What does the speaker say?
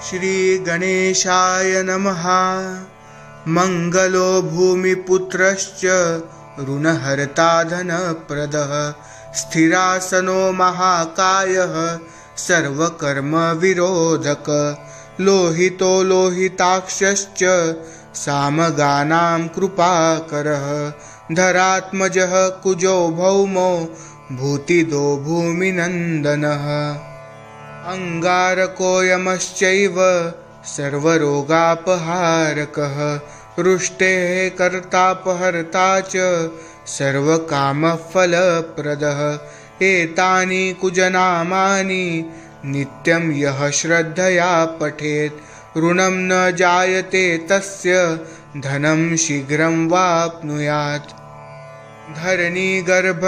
श्रीगणेशाय नमः। मङ्गलो भूमिपुत्रश्च ऋणहर्ता धनप्रदः स्थिरासनो महाकायः सर्वकर्मविरोधक लोहितो लोहिताक्षश्च सामगानां कृपाकरः धरात्मजः कुजो भौमो भूतिदो भूमिनन्दनः अंगारको यमश्चैव सर्वरोगापहारकः रुष्टेः कर्तापहर्ता च सर्वकामफलप्रदः एतानि कुजनामानि नित्यं यः श्रद्धया पठेत् ऋणं न जायते तस्य धनं शीघ्रं वाप्नुयात्। धरणीगर्भ